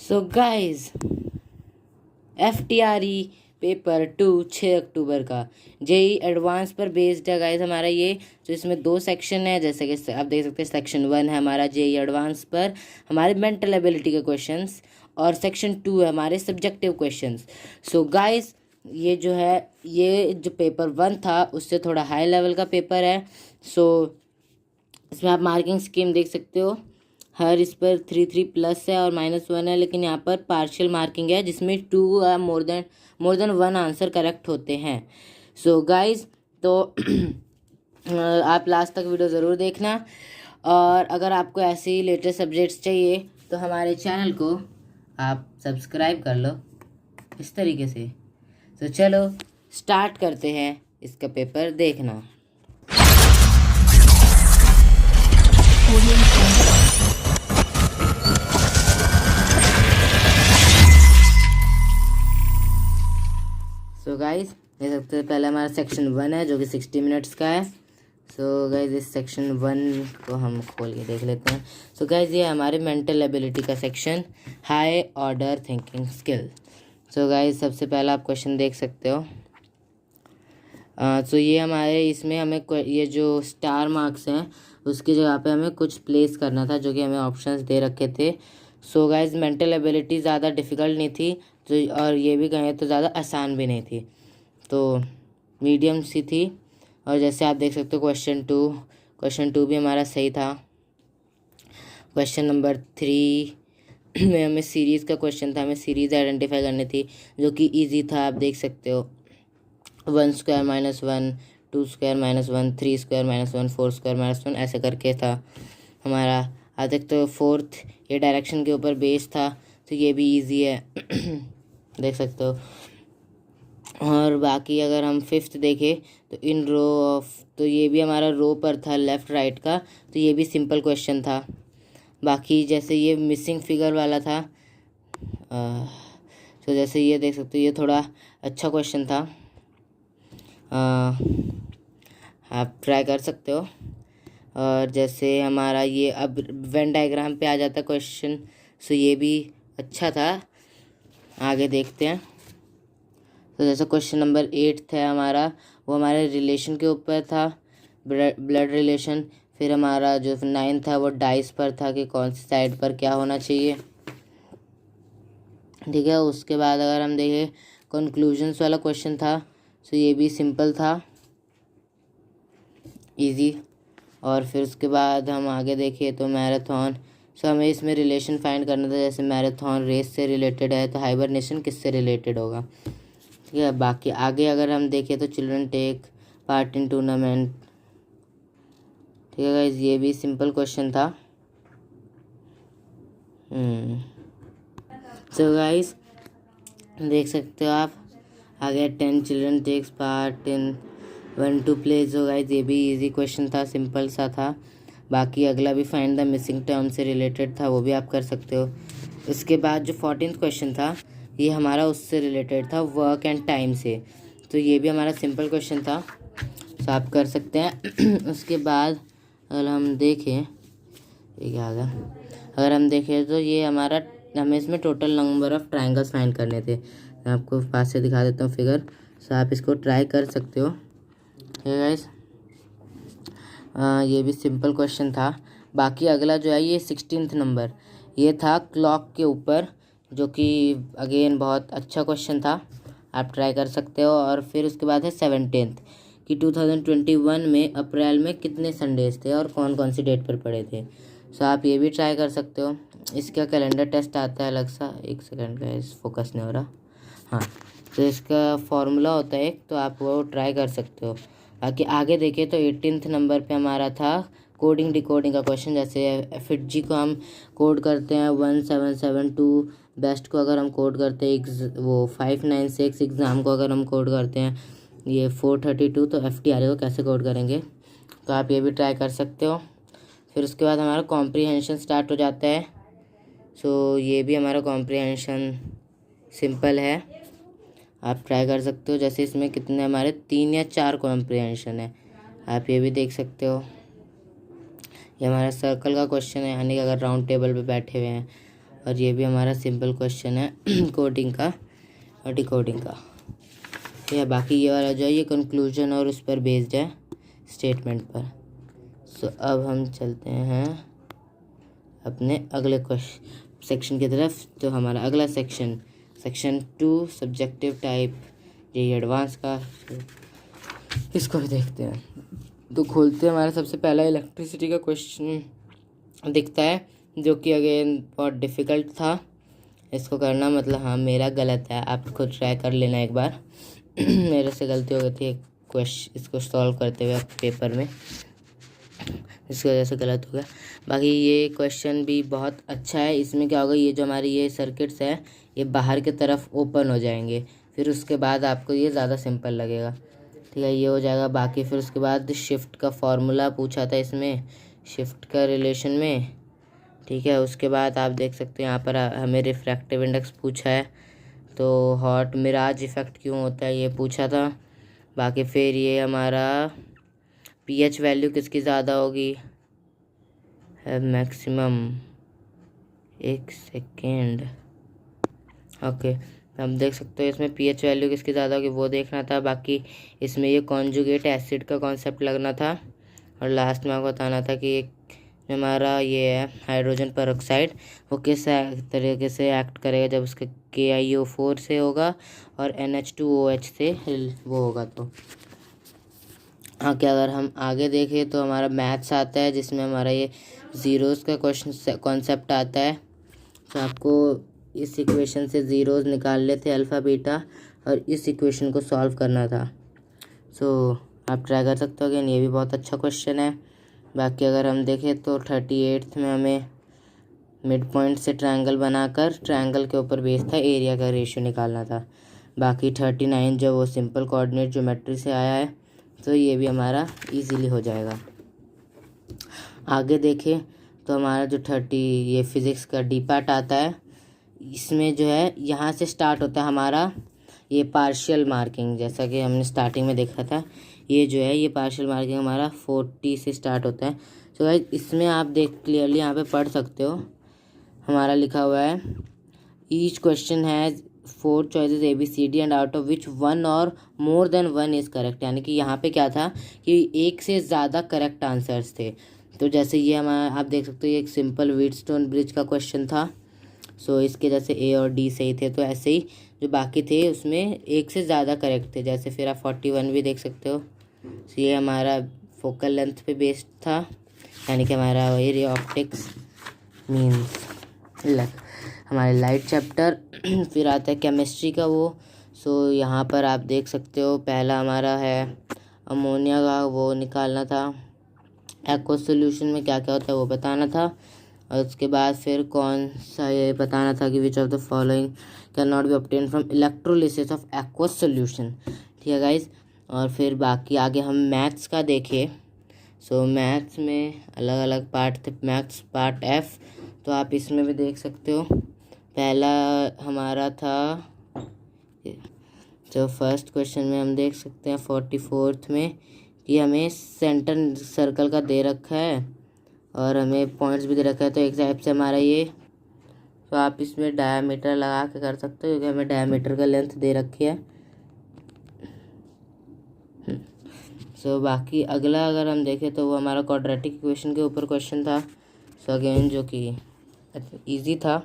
So guys, FTRE paper 2 6 अक्टूबर का JEE advance पर based है गाइस हमारा ये। तो इसमें 2 सेक्शन है, जैसे कि आप देख सकते हैं। सेक्शन 1 है हमारा जेई एडवांस पर हमारे मेंटल एबिलिटी के क्वेश्चंस, और सेक्शन 2 है हमारे सब्जेक्टिव क्वेश्चंस। सो गाइस, ये जो है, ये जो पेपर 1 था उससे थोड़ा हाई लेवल का पेपर है। सो इसमें आप मार्किंग स्कीम देख सकते हो। हर इस पर 3 प्लस है और -1 है, लेकिन यहाँ पर पार्शियल मार्किंग है जिसमें 2 मोर देन 1 आंसर करेक्ट होते हैं। सो गाइज, तो आप लास्ट तक वीडियो ज़रूर देखना, और अगर आपको ऐसे ही लेटेस्ट सब्जेक्ट्स चाहिए तो हमारे चैनल को आप सब्सक्राइब कर लो इस तरीके से। तो चलो स्टार्ट करते हैं इसका पेपर देखना। सो गाइज, देख सकते हैं पहले हमारा सेक्शन 1 है जो कि 60 मिनट्स का है। सो गाइज, इस सेक्शन 1 को हम खोल के देख लेते हैं। सो गाइज, ये हमारे मेंटल एबिलिटी का section, high order thinking skill. So guys, सबसे पहला आप क्वेश्चन देख सकते हो। तो ये हमारे इसमें हमें ये जो स्टार मार्क्स हैं उसकी जगह पे हमें कुछ प्लेस करना था, जो कि हमें ऑप्शंस दे रखे थे। सो गाइज, मेंटल एबिलिटी ज़्यादा डिफ़िकल्ट नहीं थी, तो और ये भी कहें तो ज़्यादा आसान भी नहीं थी, तो मीडियम सी थी। और जैसे आप देख सकते हो क्वेश्चन टू भी हमारा सही था। क्वेश्चन नंबर 3 में हमें सीरीज़ का क्वेश्चन था, हमें सीरीज़ आइडेंटिफाई करनी थी, जो कि ईजी था। आप देख सकते हो 1 स्क्वायर -1, 2 स्क्वायर -1, 3 स्क्वायर -1, 4 स्क्वायर -1, ऐसे करके था हमारा। आप देखते हो 4th ये डायरेक्शन के ऊपर बेस था, तो ये भी इजी है देख सकते हो। और बाकी अगर हम 5th देखें तो इन रो ऑफ, तो ये भी हमारा रो पर था लेफ़्ट राइट का, तो ये भी सिंपल क्वेश्चन था। बाकी जैसे ये मिसिंग फिगर वाला था, तो जैसे ये देख सकते हो, ये थोड़ा अच्छा क्वेश्चन था, आप ट्राई कर सकते हो। और जैसे हमारा ये अब वेन डायग्राम पे आ जाता क्वेश्चन, सो ये भी अच्छा था। आगे देखते हैं। तो जैसे क्वेश्चन नंबर 8 है हमारा, वो हमारे रिलेशन के ऊपर था, ब्लड रिलेशन। फिर हमारा जो 9 था वो डाइस पर था कि कौन सी साइड पर क्या होना चाहिए, ठीक है। उसके बाद अगर हम देखें कंक्लूजन्स वाला क्वेश्चन था, सो ये भी सिंपल था, इजी। और फिर उसके बाद हम आगे देखें तो मैराथन, सो हमें इसमें रिलेशन फाइंड करना था। जैसे मैराथन रेस से रिलेटेड है, तो हाइबरनेशन किससे रिलेटेड होगा, ठीक है। बाकी आगे अगर हम देखें तो children take part in tournament, ठीक है गाइस, ये भी सिंपल क्वेश्चन था। सो गाइस, देख सकते हो आप आगे 10 children takes part in 1 2 plays. हो गाइस, ये भी इजी क्वेश्चन था, सिंपल सा था। बाकी अगला भी फाइंड द मिसिंग टर्म से रिलेटेड था, वो भी आप कर सकते हो। उसके बाद जो 14th क्वेश्चन था, ये हमारा उससे रिलेटेड था, वर्क एंड टाइम से, तो ये भी हमारा सिंपल क्वेश्चन था, तो आप कर सकते हैं। उसके बाद अगर हम देखें, ये क्या आ गया, अगर हम देखें तो ये हमारा, हमें इसमें total number of triangles find करने थे। मैं आपको पास से दिखा देता हूँ फिगर, सो आप इसको ट्राई कर सकते हो, ठीक है गाइस। ये भी सिंपल क्वेश्चन था। बाकी अगला जो है ये 16th नंबर, ये था क्लॉक के ऊपर, जो कि अगेन बहुत अच्छा क्वेश्चन था, आप ट्राई कर सकते हो। और फिर उसके बाद है 17th कि 2021 में अप्रैल में कितने संडेज थे और कौन कौन सी डेट पर पड़े थे, सो आप ये भी ट्राई कर सकते हो। इसका कैलेंडर टेस्ट आता है अलग सा, एक सेकंड का इस फोकस नहीं हो रहा, हाँ। तो इसका फॉर्मूला होता है एक, तो आप वो ट्राई कर सकते हो। बाकी आगे देखें तो 18th नंबर पे हमारा था कोडिंग डिकोडिंग का क्वेश्चन। जैसे फिटजी को हम कोड करते हैं 1772, बेस्ट को अगर हम कोड करते हैं वो 596, एग्ज़ाम को अगर हम कोड करते हैं ये 432, तो FTRA को कैसे कोड करेंगे, तो आप ये भी ट्राई कर सकते हो। फिर उसके बाद हमारा कॉम्प्रीहेंशन स्टार्ट हो जाता है, सो ये भी हमारा कॉम्प्रीहेंशन सिंपल है, आप ट्राई कर सकते हो। जैसे इसमें कितने हमारे 3 या 4 कॉम्प्रीहेंशन है, आप ये भी देख सकते हो। ये हमारा सर्कल का क्वेश्चन है, यानी कि अगर राउंड टेबल पे बैठे हुए हैं और ये भी हमारा सिंपल क्वेश्चन है कोडिंग का और डिकोडिंग का। या बाकी ये वाला जो है ये कंक्लूजन और उस पर बेस्ड है स्टेटमेंट पर। सो अब हम चलते हैं अपने अगले क्वेश्चन सेक्शन की तरफ। तो हमारा अगला सेक्शन 2 सब्जेक्टिव टाइप, ये एडवांस का, इसको भी देखते हैं। तो खोलते हैं, हमारा सबसे पहला इलेक्ट्रिसिटी का क्वेश्चन दिखता है जो कि अगेन बहुत डिफ़िकल्ट था इसको करना। मतलब हाँ मेरा गलत है, आप खुद ट्राई कर लेना एक बार मेरे से गलती हो गई थी क्वेश्चन इसको सॉल्व करते हुए पेपर में, इसकी वजह से गलत हो गया। बाकी ये क्वेश्चन भी बहुत अच्छा है। इसमें क्या होगा, ये जो हमारी ये सर्किट्स है ये बाहर की तरफ ओपन हो जाएंगे, फिर उसके बाद आपको ये ज़्यादा सिंपल लगेगा। ठीक है, ये हो जाएगा। बाकी फिर उसके बाद शिफ्ट का फॉर्मूला पूछा था इसमें, शिफ्ट का रिलेशन में। ठीक है, उसके बाद आप देख सकते हैं यहाँ पर हमें रिफ्रैक्टिव इंडेक्स पूछा है, तो हॉट मिराज इफ़ेक्ट क्यों होता है ये पूछा था। बाकी फिर ये हमारा पीएच वैल्यू किसकी ज़्यादा होगी, मैक्सिमम, एक सेकेंड, ओके। हम देख सकते हो इसमें पीएच वैल्यू किसकी ज़्यादा होगी वो देखना था। बाकी इसमें ये कॉन्जुगेट एसिड का कॉन्सेप्ट लगना था, और लास्ट में आपको बताना था कि एक हमारा ये है हाइड्रोजन पेरोक्साइड, वो किस तरीके से एक्ट करेगा जब उसके KiO4 से होगा और NH2OH से वो होगा। तो हाँ, क्या अगर हम आगे देखें तो हमारा मैथ्स आता है जिसमें हमारा ये ज़ीरोज़ का क्वेश्चन कॉन्सेप्ट आता है। तो आपको इस इक्वेशन से ज़ीरोज़ निकालने थे अल्फ़ा बीटा, और इस इक्वेशन को सॉल्व करना था। सो आप ट्राई कर सकते हो, अगेन ये भी बहुत अच्छा क्वेश्चन है। बाकी अगर हम देखें तो 38 में हमें मिड पॉइंट से ट्रायंगल बनाकर ट्रायंगल के ऊपर बेस था एरिया का रेशियो निकालना था। बाकी 39 जो वो सिंपल कोऑर्डिनेट ज्योमेट्री से आया है, तो ये भी हमारा इजीली हो जाएगा। आगे देखें तो हमारा जो 30 ये फिज़िक्स का डी पार्ट आता है, इसमें जो है यहाँ से स्टार्ट होता है हमारा ये पार्शियल मार्किंग, जैसा कि हमने स्टार्टिंग में देखा था। ये जो है ये पार्शियल मार्किंग हमारा 40 से स्टार्ट होता है। सो गाइस इसमें आप देख क्लियरली यहाँ पे पढ़ सकते हो, हमारा लिखा हुआ है each question has 4 choices ABCD and out of which 1 और मोर देन 1 इज़ करेक्ट। यानी कि यहाँ पे क्या था कि एक से ज़्यादा करेक्ट आंसर्स थे। तो जैसे ये हमारा आप देख सकते हो ये एक सिंपल व्हीटस्टोन ब्रिज का क्वेश्चन था। सो इसके जैसे A और D सही थे, तो ऐसे ही जो बाकी थे उसमें एक से ज़्यादा करेक्ट थे। जैसे फिर आप 41 भी देख सकते हो। सो ये हमारा फोकल लेंथ पे बेस्ड था, यानी कि हमारा वही रे ऑप्टिक्स मीन्स हमारे लाइट चैप्टर। फिर आता है केमिस्ट्री का वो। सो यहाँ पर आप देख सकते हो पहला हमारा है अमोनिया का वो निकालना था, एक्वस सॉल्यूशन में क्या क्या होता है वो बताना था, और उसके बाद फिर कौन सा ये बताना था कि which of the following can not be obtain from electrolysis of aqueous solution. ठीक है गाइज, और फिर बाकी आगे हम मैथ्स का देखें। सो मैथ्स में अलग अलग पार्ट थे, मैथ्स पार्ट F, तो आप इसमें भी देख सकते हो। पहला हमारा था जो फर्स्ट क्वेश्चन में हम देख सकते हैं 44th में कि हमें सेंटर सर्कल का दे रखा है और हमें पॉइंट्स भी दे रखा है। तो एक टाइप से हमारा ये, तो आप इसमें डायमीटर लगा के कर सकते हो क्योंकि हमें डायमीटर का लेंथ दे रखी है। सो बाकी अगला अगर हम देखें तो वो हमारा क्वाड्रेटिक इक्वेशन के ऊपर क्वेश्चन था। सो अगेन जो कि इजी था।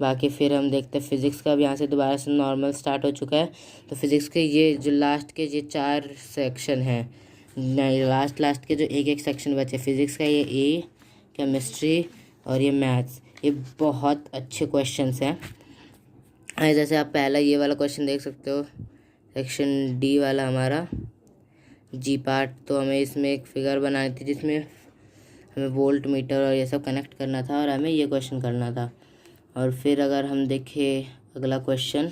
बाकी फिर हम देखते हैं फिज़िक्स का, अब यहाँ से दोबारा से नॉर्मल स्टार्ट हो चुका है। तो फिज़िक्स के ये जो लास्ट के ये 4 सेक्शन हैं, नहीं लास्ट के जो एक सेक्शन बचे फिज़िक्स का, ये A, केमिस्ट्री और ये मैथ्स, ये बहुत अच्छे क्वेश्चंस हैं। जैसे आप पहला ये वाला क्वेश्चन देख सकते हो, सेक्शन D वाला हमारा G पार्ट। तो हमें इसमें एक फिगर बनानी थी जिसमें हमें वोल्ट मीटर और ये सब कनेक्ट करना था और हमें ये क्वेश्चन करना था। और फिर अगर हम देखें अगला क्वेश्चन,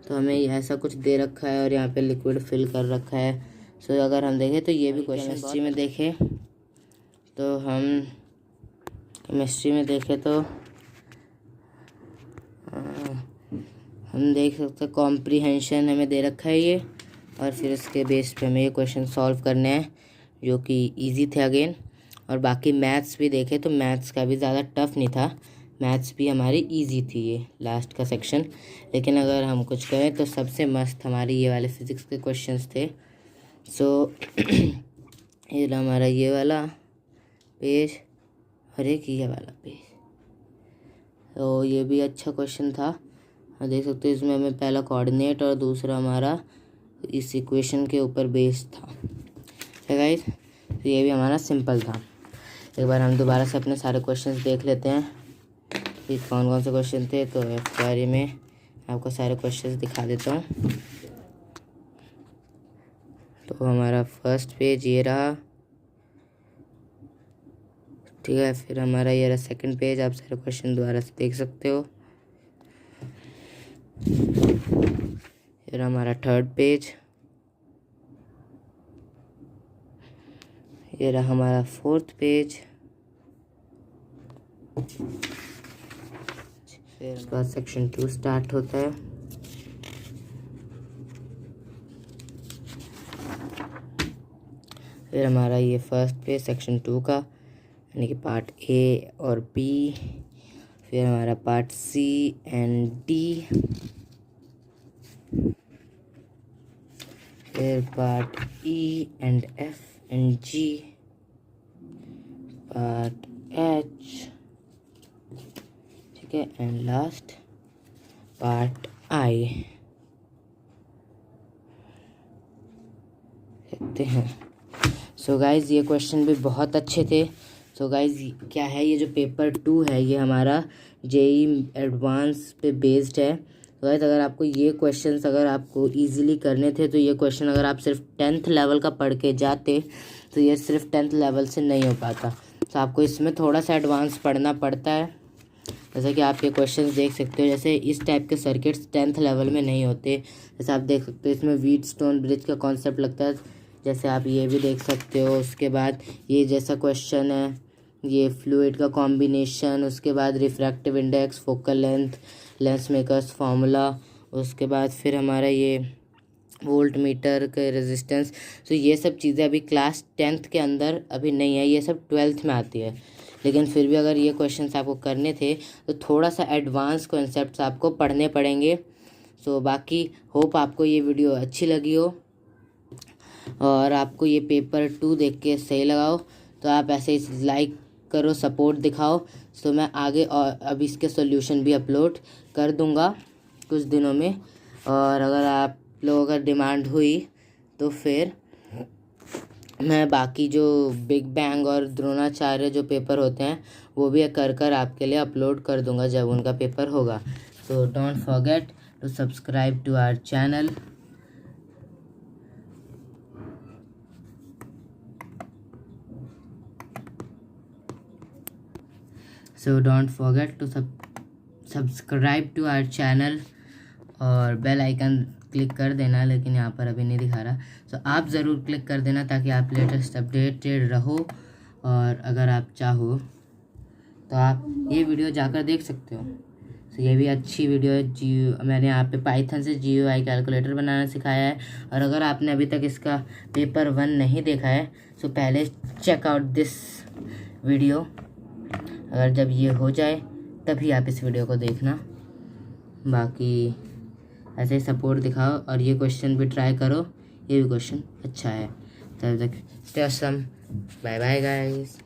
तो हमें ऐसा कुछ दे रखा है और यहाँ पे लिक्विड फिल कर रखा है। सो अगर हम देखें तो ये भी क्वेश्चन केमिस्ट्री में देखें तो हम देख सकते हैं कॉम्प्रीहेंशन हमें दे रखा है ये, और फिर उसके बेस पे हमें ये क्वेश्चन सॉल्व करने हैं जो कि इजी थे अगेन। और बाकी मैथ्स भी देखें तो मैथ्स का भी ज़्यादा टफ नहीं था, मैथ्स भी हमारी इजी थी ये लास्ट का सेक्शन। लेकिन अगर हम कुछ करें तो सबसे मस्त हमारी ये वाले फिज़िक्स के क्वेश्चंस थे। सो ये रहा हमारा ये वाला पेज और एक ये वाला पेज। तो ये भी अच्छा क्वेश्चन था, देख सकते हो। इसमें हमें पहला कोऑर्डिनेट और दूसरा हमारा इस इक्वेशन के ऊपर बेस्ड था। है गाइस, तो ये भी हमारा सिंपल था। एक बार हम दोबारा से अपने सारे क्वेश्चंस देख लेते हैं कि कौन कौन से क्वेश्चन थे। तो FYI में आपको सारे क्वेश्चंस दिखा देता हूँ। तो हमारा फर्स्ट पेज ये रहा, ठीक है। फिर हमारा ये रहा सेकंड पेज, आप सारे क्वेश्चन दोबारा से देख सकते हो। फिर हमारा थर्ड पेज, ये रहा हमारा फोर्थ पेज। फिर उसके बाद सेक्शन 2 स्टार्ट होता है। फिर हमारा ये फर्स्ट पेज सेक्शन 2 का, यानी कि पार्ट A और B। फिर हमारा पार्ट C एंड D। फिर part E and F and G। Part H, ठीक है। And last part I। देखते हैं। सो गाइज ये क्वेश्चन भी बहुत अच्छे थे। सो गाइज क्या है, ये जो पेपर 2 है ये हमारा JEE एडवांस पे बेस्ड है। तो गाइज अगर आपको ये क्वेश्चंस अगर आपको इजीली करने थे तो ये क्वेश्चन अगर आप सिर्फ 10th लेवल का पढ़ के जाते तो ये सिर्फ 10th लेवल से नहीं हो पाता। तो आपको इसमें थोड़ा सा एडवांस पढ़ना पड़ता है। जैसे कि आप ये क्वेश्चंस देख सकते हो, जैसे इस टाइप के सर्किट्स 10th लेवल में नहीं होते। जैसे आप देख सकते हो इसमें व्हीटस्टोन ब्रिज का कॉन्सेप्ट लगता है, जैसे आप ये भी देख सकते हो। उसके बाद ये जैसा क्वेश्चन है, ये फ्लूइड का कॉम्बिनेशन, उसके बाद refractive index, focal length, lens makers formula, उसके बाद फिर हमारा ये वोल्ट मीटर के रेजिस्टेंस। तो ये सब चीज़ें अभी क्लास 10th के अंदर अभी नहीं है, ये सब 12th में आती है। लेकिन फिर भी अगर ये क्वेश्चंस आपको करने थे तो थोड़ा सा एडवांस कॉन्सेप्ट्स आपको पढ़ने पड़ेंगे। सो बाकी होप आपको ये वीडियो अच्छी लगी हो और आपको ये पेपर 2 देख के सही लगाओ तो आप ऐसे ही लाइक करो, सपोर्ट दिखाओ। तो मैं आगे और अब इसके सॉल्यूशन भी अपलोड कर दूंगा कुछ दिनों में। और अगर आप लोगों का डिमांड हुई तो फिर मैं बाकी जो बिग बैंग और द्रोणाचार्य जो पेपर होते हैं वो भी कर आपके लिए अपलोड कर दूंगा जब उनका पेपर होगा। So don't forget to subscribe to our channel. So don't forget to subscribe to our channel और बेल आइकन क्लिक कर देना, लेकिन यहाँ पर अभी नहीं दिखा रहा। सो आप ज़रूर क्लिक कर देना ताकि आप लेटेस्ट अपडेटेड रहो। और अगर आप चाहो तो आप ये वीडियो जाकर देख सकते हो। सो ये भी अच्छी वीडियो है। मैंने यहाँ पे पाइथन से GUI कैलकुलेटर बनाना सिखाया है। और अगर आपने अभी तक इसका पेपर 1 नहीं देखा है तो पहले चेक आउट दिस वीडियो। अगर जब ये हो जाए तभी आप इस वीडियो को देखना। बाकी ऐसे ही सपोर्ट दिखाओ और ये क्वेश्चन भी ट्राई करो, ये भी क्वेश्चन अच्छा है। तब तक stay awesome, bye bye guys.